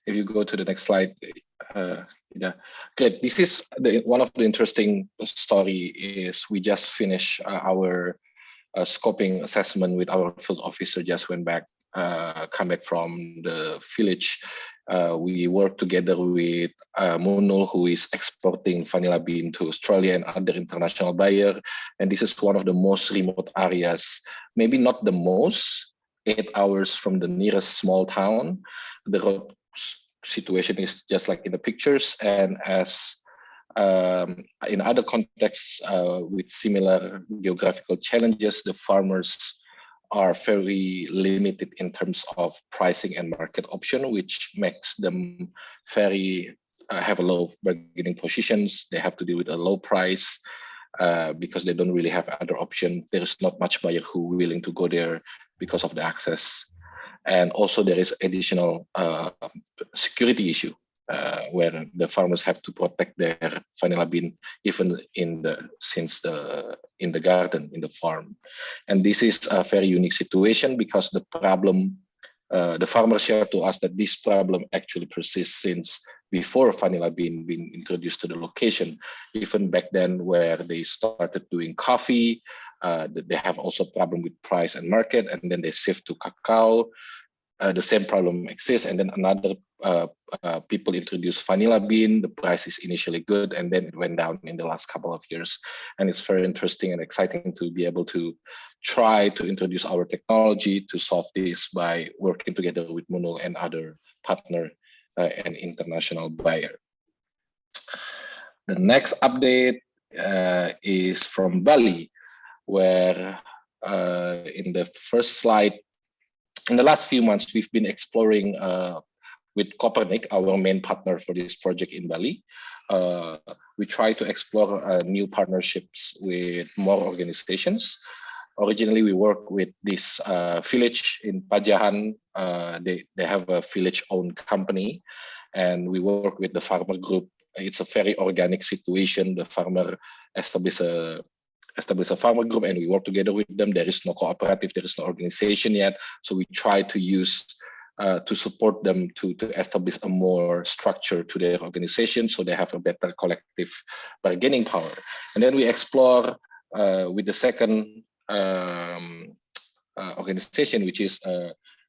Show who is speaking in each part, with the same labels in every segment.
Speaker 1: if you go to the next slide, yeah, good. This is one of the interesting story is we just finished our scoping assessment with our field officer. Just went back, come back from the village. We work together with Munul, who is exporting vanilla bean to Australia and other international buyer. And this is one of the most remote areas, maybe not the most, 8 hours from the nearest small town. The road situation is just like in the pictures, and as in other contexts with similar geographical challenges, the farmers are very limited in terms of pricing and market option, which makes them very have a low bargaining positions. They have to deal with a low price because they don't really have other option. There is not much buyer who willing to go there because of the access. And also there is additional security issue where the farmers have to protect their vanilla bean even in the garden, in the farm. And this is a very unique situation because the problem, the farmers shared to us that this problem actually persists since before vanilla bean being introduced to the location. Even back then where they started doing coffee, they have also problem with price and market, and then they shift to cacao. The same problem exists, and then another people introduced vanilla bean. The price is initially good, and then it went down in the last couple of years. And it's very interesting and exciting to be able to try to introduce our technology to solve this by working together with Munul and other partner and international buyer. The next update is from Bali, where in the first slide, in the last few months, we've been exploring with Copernic, our main partner for this project in Bali. We try to explore new partnerships with more organizations. Originally, we work with this village in Pajahan. They have a village-owned company, and we work with the farmer group. It's a very organic situation. The farmer establish a farmer group, and we work together with them. There is no cooperative, there is no organization yet. So we try to use to support them to establish a more structure to their organization so they have a better collective bargaining power. And then we explore with the second organization, which is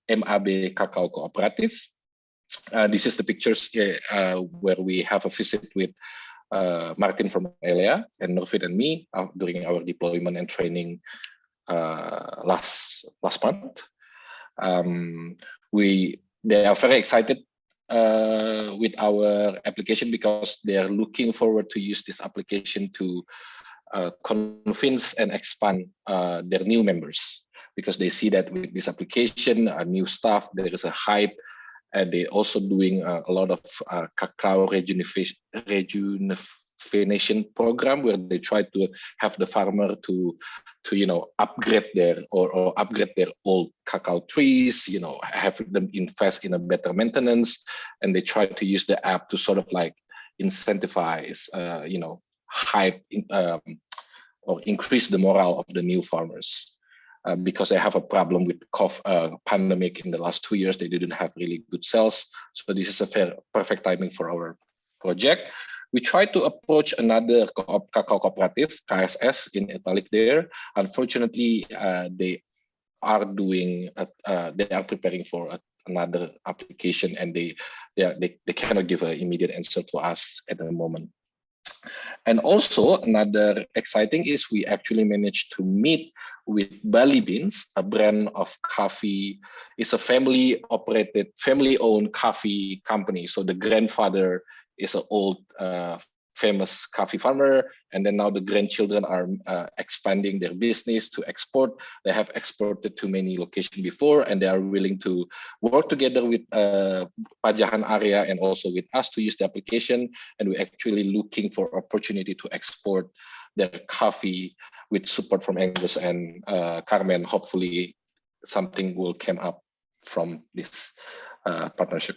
Speaker 1: MAB Cacao Cooperative. This is the pictures where we have a visit with Martin from Elia and Norvid and me during our deployment and training last month. They are very excited with our application because they are looking forward to use this application to convince and expand their new members, because they see that with this application, new staff, there is a hype. And they're also doing a lot of cacao rejuvenation program where they try to have the farmer to upgrade their or upgrade their old cacao trees, have them invest in a better maintenance, and they try to use the app to sort of like incentivize, hype or increase the morale of the new farmers. Because they have a problem with pandemic in the last 2 years, they didn't have really good sales. So this is a perfect timing for our project. We tried to approach another cacao cooperative, KSS in italic there. Unfortunately, they are preparing for another application, and they cannot give an immediate answer to us at the moment. And also another exciting is we actually managed to meet with Bali Beans, a brand of coffee. It's a family-operated, family-owned coffee company. So the grandfather is an old famous coffee farmer, and then now the grandchildren are expanding their business to export. They have exported to many locations before, and they are willing to work together with Pajahan area and also with us to use the application. And we're actually looking for opportunity to export their coffee with support from Angus and Carmen. Hopefully something will come up from this partnership.